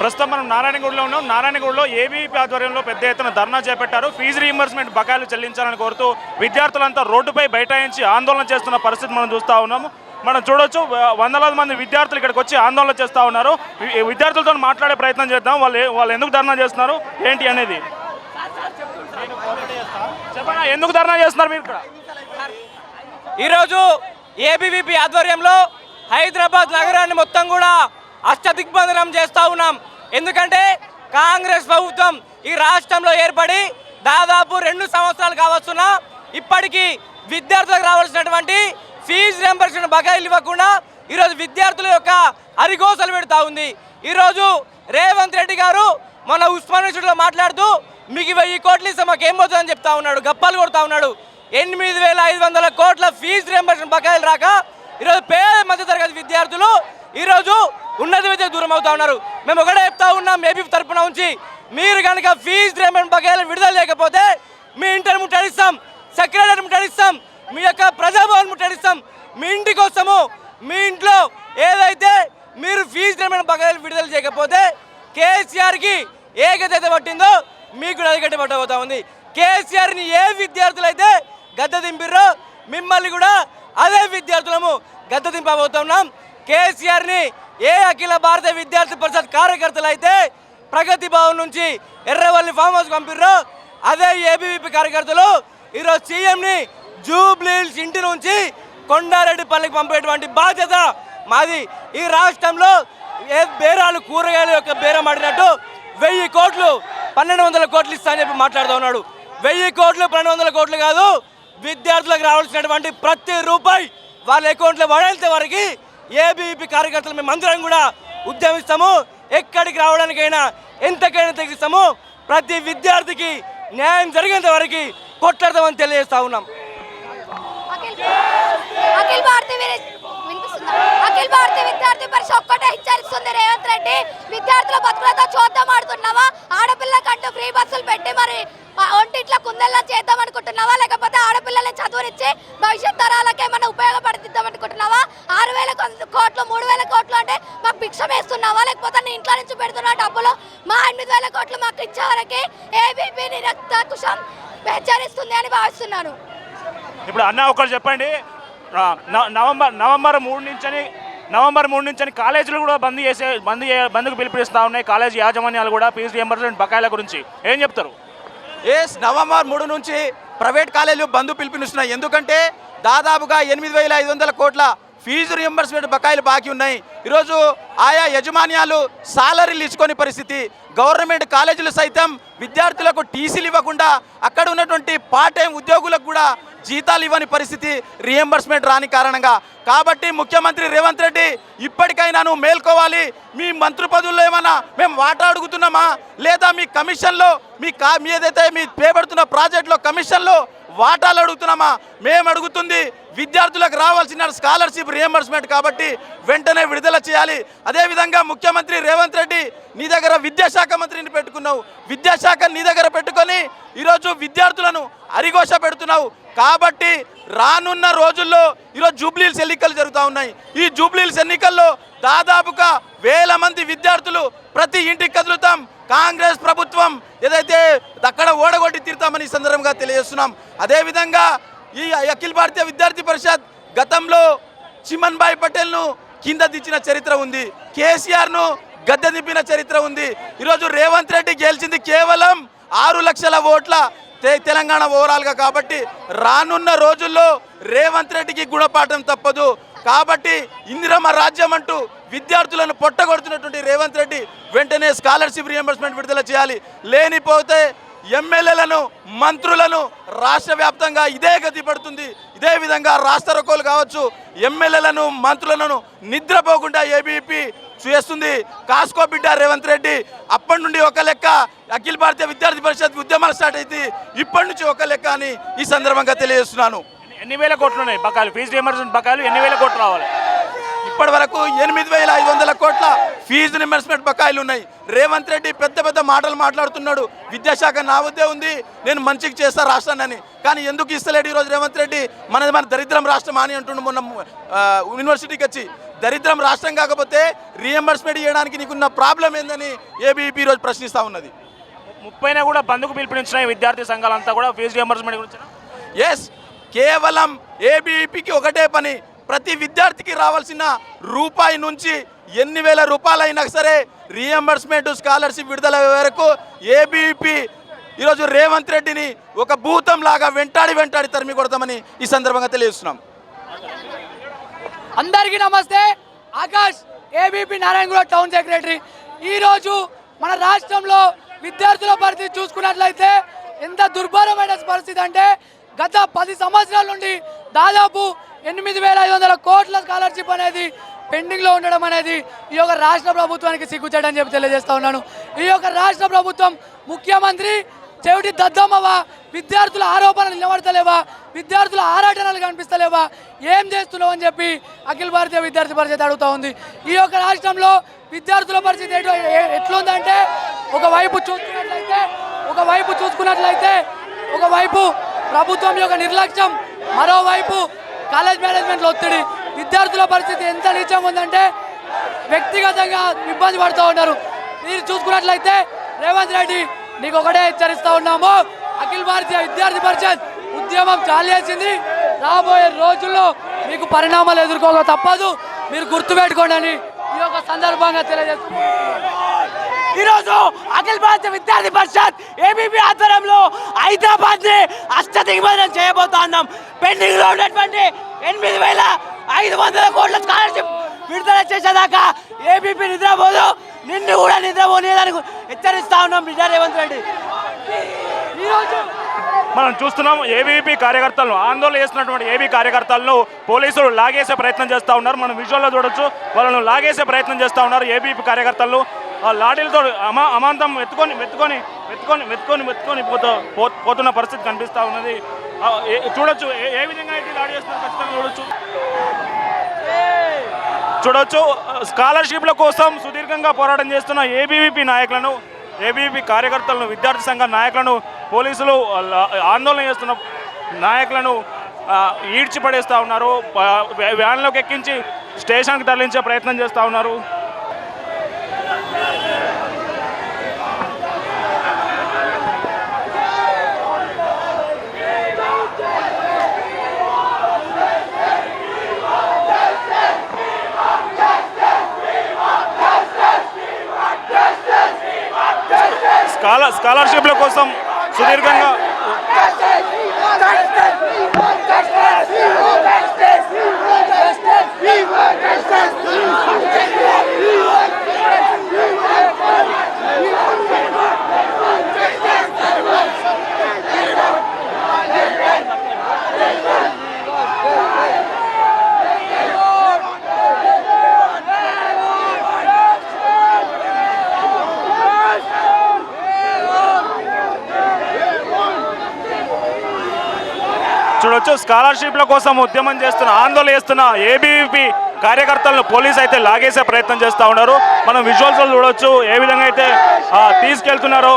ప్రస్తుతం మనం నారాయణగూడలో ఉన్నాం. నారాయణగూడలో ఏబీవీపీ ఆధ్వర్యంలో పెద్ద ఎత్తున ధర్నా చేపట్టారు. ఫీజు రీయింబర్స్మెంట్ బకాయిలు చెల్లించాలని కోరుతూ విద్యార్థులంతా రోడ్డుపై బైఠాయించి ఆందోళన చేస్తున్న పరిస్థితి మనం చూస్తూ ఉన్నాము. మనం చూడొచ్చు, వందలాది మంది విద్యార్థులు ఇక్కడికి వచ్చి ఆందోళన చేస్తూ ఉన్నారు. విద్యార్థులతో మాట్లాడే ప్రయత్నం చేద్దాం. వాళ్ళు ఎందుకు ధర్నా చేస్తున్నారు ఏంటి అనేది. చెప్పండి, ఎందుకు ధర్నా చేస్తున్నారు మీరు ఇక్కడ? ఈరోజు ఏబీవీపీ ఆధ్వర్యంలో హైదరాబాద్ నగరాన్ని మొత్తం కూడా అష్టదిగ్బంధనం చేస్తూ ఉన్నాం. ఎందుకంటే కాంగ్రెస్ ప్రభుత్వం ఈ రాష్ట్రంలో ఏర్పడి దాదాపు 2 సంవత్సరాలు కావస్తున్నా ఇప్పటికీ విద్యార్థులకు రావాల్సినటువంటి ఫీజు రీయింబర్స్మెంట్ బకాయిలు ఇవ్వకుండా ఈరోజు విద్యార్థుల యొక్క అరిగోసలు పెడతా ఉంది. ఈరోజు రేవంత్ రెడ్డి గారు మన ఉస్మానియా యూనివర్సిటీలో మాట్లాడుతూ మీకు 1000 కోట్లు ఇస్తే మాకు ఏం పోతుందని చెప్తా ఉన్నాడు, గప్పాలు కొడతా ఉన్నాడు. 8500 కోట్ల ఫీజు రీయింబర్స్మెంట్ బకాయిలు రాక ఈరోజు పేద మధ్యతరగతి విద్యార్థులు ఈరోజు ఉన్నత విద్య దూరం అవుతా ఉన్నారు. మేము ఒకటే చెప్తా ఉన్నాం, ఏపీ తరఫున ఉంచి మీరు కనుక ఫీజు రీయింబర్స్మెంట్ బకాయిలు విడుదల లేకపోతే మీ ఇంటర్ ముట్టడిస్తాం, సెక్రటరీ ముట్టడిస్తాం, మీ యొక్క ప్రజాభవన్ ముట్టడిస్తాం. మీ ఇంటికి వస్తాము, మీ ఇంట్లో ఏదైతే మీరు ఫీజు రీయింబర్స్మెంట్ బకాయిలు విడుదల చేయకపోతే కేసీఆర్కి ఏ గద్దె పట్టిందో మీకు నదిగట్టి పట్టబోతా ఉంది. కేసీఆర్ని ఏ విద్యార్థులు అయితే గద్దె దింపిర్రో మిమ్మల్ని కూడా అదే విద్యార్థులము గద్దె దింపబోతున్నాం. కేసీఆర్ని ఏ అఖిల భారత విద్యార్థి పరిషత్ కార్యకర్తలు అయితే ప్రగతి భవన్ నుంచి ఎర్రవల్లి ఫామ్ హౌస్ పంపిర్రో అదే ఏబీవీపీ కార్యకర్తలు ఈరోజు సీఎంని జూబ్లీహిల్స్ ఇంటి నుంచి కొండారెడ్డిపల్లికి పంపేటువంటి బాధ్యత మాది. ఈ రాష్ట్రంలో ఏ బేరాలు కూరగాయల యొక్క బేరం ఆడినట్టు 1000 కోట్లు 1200 కోట్లు ఇస్తా అని చెప్పి మాట్లాడుతూ ఉన్నాడు. 1000 కోట్లు 1200 కోట్లు కాదు, విద్యార్థులకు రావాల్సినటువంటి ప్రతి రూపాయి వాళ్ళ అకౌంట్లో పడేంత వరకు ఏబీవీపీ కార్యకర్తలు మేము అందరం కూడా ఉద్యమిస్తాము. ఎక్కడికి రావడానికైనా ఎంతకైనా తెగిస్తాము. ప్రతి విద్యార్థికి న్యాయం జరిగేంత వరకు కొట్లాడతామని తెలియజేస్తా ఉన్నాం. అఖిల భారతీయ విద్యార్థి పరిషత్ ఒక్కటే హెచ్చరిస్తుంది, రేవంత్ రెడ్డి విద్యార్థుల బతుకులతో చూద్దాం ఆడుతున్నావా? ఆడపిల్లకంటూ ఫ్రీ బస్సులు పెట్టి మరి ఒంటిట్లా కుందల్లా చేద్దాం అనుకుంటున్నావా? లేకపోతే ఆడపిల్లల్ని చదువునిచ్చి భవిష్యత్ తరాలకి ఏమైనా ఉపయోగపడుద్దాం అనుకుంటున్నావా? 6000 కోట్లు 3000 కోట్లు అంటే మాకు భిక్షం వేస్తున్నావా? లేకపోతే నీ ఇంట్లో నుంచి పెడుతున్న డబ్బులు మా 8000 కోట్లు మాకు ఇచ్చే వరకు ఏబీవీపీ నిరక్షకుశం హెచ్చరిస్తుంది అని భావిస్తున్నాను. ఇప్పుడు అన్న ఒకరు చెప్పండి, నవంబర్ 3 నుంచి కాలేజీలు కూడా బంద్కు పిలుపునిస్తూ ఉన్నాయి. కాలేజీ యాజమాన్యాలు కూడా ఫీజు రీయింబర్స్మెంట్ బకాయిల గురించి ఏం చెప్తారు? నవంబర్ 3 నుంచి ప్రైవేట్ కాలేజీలు బంద్ పిలుపునిస్తున్నాయి. ఎందుకంటే దాదాపుగా 8500 కోట్ల ఫీజు రీయింబర్స్మెంట్ బకాయిలు బాకీ ఉన్నాయి. ఈరోజు ఆయా యజమాన్యాలు సాలరీలు ఇచ్చుకొని పరిస్థితి. గవర్నమెంట్ కాలేజీలు సైతం విద్యార్థులకు టీసీలు ఇవ్వకుండా అక్కడ ఉన్నటువంటి పార్ట్ టైం ఉద్యోగులకు కూడా జీతాలు ఇవ్వని పరిస్థితి రీయింబర్స్మెంట్ రాని కారణంగా. కాబట్టి ముఖ్యమంత్రి రేవంత్ రెడ్డి ఇప్పటికైనా నువ్వు మేల్కోవాలి. మీ మంత్రి పదవుల్లో ఏమన్నా మేము వాటా అడుగుతున్నామా, లేదా మీ కమిషన్లో మీ ఏదైతే మీ పేపడుతున్న ప్రాజెక్టులో కమిషన్లో వాటాలు అడుగుతున్నామా? మేము అడుగుతుంది విద్యార్థులకు రావాల్సిన స్కాలర్షిప్ రీయింబర్స్మెంట్. కాబట్టి వెంటనే విడుదల చేయాలి. అదేవిధంగా ముఖ్యమంత్రి రేవంత్ రెడ్డి నీ దగ్గర విద్యాశాఖ మంత్రిని పెట్టుకున్నావు, విద్యాశాఖ నీ దగ్గర పెట్టుకొని ఈరోజు విద్యార్థులను అరిఘోష పెడుతున్నావు. కాబట్టి రానున్న రోజుల్లో ఈరోజు జూబ్లీహిల్స్ ఎన్నికలు జరుగుతూ ఉన్నాయి. ఈ జూబ్లీహిల్స్ ఎన్నికల్లో దాదాపుగా 1000 మంది విద్యార్థులు ప్రతి ఇంటికి కదులుతాం. కాంగ్రెస్ ప్రభుత్వం ఏదైతే అక్కడ ఓడగొట్టి తీరుతామని ఈ సందర్భంగా తెలియజేస్తున్నాం. అదేవిధంగా ఈ అఖిల భారతీయ విద్యార్థి పరిషత్ గతంలో చిమన్ భాయ్ పటేల్ను కింద దించిన చరిత్ర ఉంది, కేసీఆర్ను గద్దె దింపిన చరిత్ర ఉంది. ఈరోజు రేవంత్ రెడ్డి గెలిచింది కేవలం 6 లక్షల ఓట్ల తెలంగాణ ఓవరాల్గా. కాబట్టి రానున్న రోజుల్లో రేవంత్ రెడ్డికి గుణపాఠం తప్పదు. కాబట్టి ఇందిరమ్మ రాజ్యం అంటూ విద్యార్థులను పొట్టగొడుతున్నటువంటి రేవంత్ రెడ్డి వెంటనే స్కాలర్షిప్ రీయింబర్స్మెంట్ విడుదల చేయాలి. లేనిపోతే ఎమ్మెల్యేలను మంత్రులను రాష్ట్ర వ్యాప్తంగా ఇదే గతి పడుతుంది. ఇదే విధంగా రాష్ట్ర రోకోలు కావచ్చు, ఎమ్మెల్యేలను మంత్రులను నిద్రపోకుండా ఏబీవీపీ చేస్తుంది. కాసుకో బిడ్డ రేవంత్ రెడ్డి. అప్పటి నుండి ఒక లెక్క అఖిల భారతీయ విద్యార్థి పరిషత్ ఉద్యమాలు స్టార్ట్ అయితే ఇప్పటి నుంచి ఒక లెక్క అని ఈ సందర్భంగా తెలియజేస్తున్నాను. ఎన్ని వేల కోట్లు ఉన్నాయి బకాయిలు? ఫీజు రీయింబర్స్మెంట్ బకాయిలు ఎన్ని వేల కోట్లు రావాలి? ఇప్పటి వరకు 8,500 కోట్ల ఫీజు రియంబర్స్మెంట్ బకాయిలు ఉన్నాయి. రేవంత్ రెడ్డి పెద్ద పెద్ద మాటలు మాట్లాడుతున్నాడు. విద్యాశాఖ నా వద్దే ఉంది, నేను మంచిగా చేస్తా రాష్ట్రాన్ని అని. కానీ ఎందుకు ఇస్తలేడు ఈరోజు రేవంత్ రెడ్డి? మన దరిద్రం రాష్ట్రం అని అంటుండు మొన్న యూనివర్సిటీకి వచ్చి. దరిద్రం రాష్ట్రం కాకపోతే రియంబర్స్మెంట్ చేయడానికి నీకున్న ప్రాబ్లం ఏందని ఏబీవీపీ ఈరోజు ప్రశ్నిస్తూ ఉన్నది. 30న కూడా బంద్కు పిలుపునిచ్చిన విద్యార్థి సంఘాలంతా కూడా ఫీజు రియంబర్స్మెంట్ గురించి. ఎస్, కేవలం ఏబీవీపీకి ఒకటే పని, ప్రతి విద్యార్థికి రావాల్సిన రూపాయి నుంచి ఎన్ని వేల రూపాయలైనా సరే రియంబర్స్మెంట్ స్కాలర్షిప్ విడుదల వరకు ఏబీవీపీ ఈరోజు రేవంత్ రెడ్డిని ఒక భూతం లాగా వెంటాడి తరిమి కొడతామని ఈ సందర్భంగా తెలియజేస్తున్నాం. అందరికీ నమస్తే. Akash, ABP Narayanguda town secretary. ఈరోజు మన రాష్ట్రంలో విద్యార్థుల పరిస్థితి చూసుకున్నట్లయితే ఎంత దుర్భరమైన పరిస్థితి అంటే గత 10 సంవత్సరాల నుండి దాదాపు 8,500 కోట్ల స్కాలర్షిప్ అనేది పెండింగ్లో ఉండడం అనేది ఈ యొక్క రాష్ట్ర ప్రభుత్వానికి సిగ్గుచేటని చెప్పి తెలియజేస్తా ఉన్నాను. ఈ యొక్క రాష్ట్ర ప్రభుత్వం ముఖ్యమంత్రి చెవిటి దద్దమ్మవా, విద్యార్థుల ఆరోపణలు నిలబడతలేవా, విద్యార్థుల ఆరాటనలు కనిపిస్తలేవా, ఏం చేస్తున్నావు అని చెప్పి అఖిల భారతీయ విద్యార్థి పరిషత్ అడుగుతూ ఉంది. ఈ యొక్క రాష్ట్రంలో విద్యార్థుల పరిస్థితి ఎట్లుందంటే ఒకవైపు ప్రభుత్వం యొక్క నిర్లక్ష్యం, మరోవైపు కాలేజ్ మేనేజ్మెంట్లో ఒత్తిడి. విద్యార్థుల పరిస్థితి ఎంత నీచంగా ఉందంటే వ్యక్తిగతంగా ఇబ్బంది పడుతూ ఉన్నారు. మీరు చూసుకున్నట్లయితే రేవంత్ రెడ్డి నీకు ఒకటే హెచ్చరిస్తూ ఉన్నాము, అఖిల భారతీయ విద్యార్థి పరిషత్ ఉద్యమం చాలేసింది. రాబోయే రోజుల్లో మీకు పరిణామాలు ఎదుర్కోక తప్పదు, మీరు గుర్తుపెట్టుకోండి అని ఈ యొక్క సందర్భంగా తెలియజేస్తున్నాను. ఈరోజు అఖిల భారత విద్యార్థి పరిషత్ ఏబీపీ ఆధ్వర్యంలో హైదరాబాద్ ని అష్టదిగ్బంధనం చేయబోతా ఉన్నాం. పెండింగ్ లో ఉన్నటువంటి 8,500 కోట్ల స్కాలర్షిప్ విడుదల చేసేదాకా ఏబీపీ నిద్రపోదు, నిన్ను కూడా నిద్రపోలేదని హెచ్చరిస్తా ఉన్నాం బిడ్డ రేవంత్ రెడ్డి. ఈరోజు మనం చూస్తున్నాం ఏబీవీపీ కార్యకర్తలను, ఆందోళన చేస్తున్నటువంటి ఏబీ కార్యకర్తలను పోలీసులు లాగేసే ప్రయత్నం చేస్తూ ఉన్నారు. మనం విజువల్లో చూడొచ్చు, వాళ్ళను లాగేసే ప్రయత్నం చేస్తూ ఉన్నారు ఏబీవీపీ కార్యకర్తలను. లాఠీలతో అమాంతం వెతుకొని పోతున్న పరిస్థితి కనిపిస్తూ ఉన్నది. చూడొచ్చు ఏ విధంగా అయితే దాడి చేస్తున్నారు ఖచ్చితంగా చూడొచ్చు. స్కాలర్షిప్ల కోసం సుదీర్ఘంగా పోరాటం చేస్తున్న ఏబీవీపీ కార్యకర్తలను, విద్యార్థి సంఘ నాయకులను పోలీసులు ఆందోళన చేస్తున్న నాయకులను ఈడ్చిపడేస్తూ ఉన్నారు. వ్యాన్లోకి ఎక్కించి స్టేషన్కి తరలించే ప్రయత్నం చేస్తూ ఉన్నారు. స్కాలర్షిప్ల కోసం సుదీర్ఘంగా చూడొచ్చు, స్కాలర్షిప్ల కోసం ఉద్యమం చేస్తున్న, ఆందోళన చేస్తున్న ఏబీవీపీ కార్యకర్తలను పోలీసు అయితే లాగేసే ప్రయత్నం చేస్తూ ఉన్నారు. మనం విజువల్స్లో చూడొచ్చు ఏ విధంగా అయితే తీసుకెళ్తున్నారో.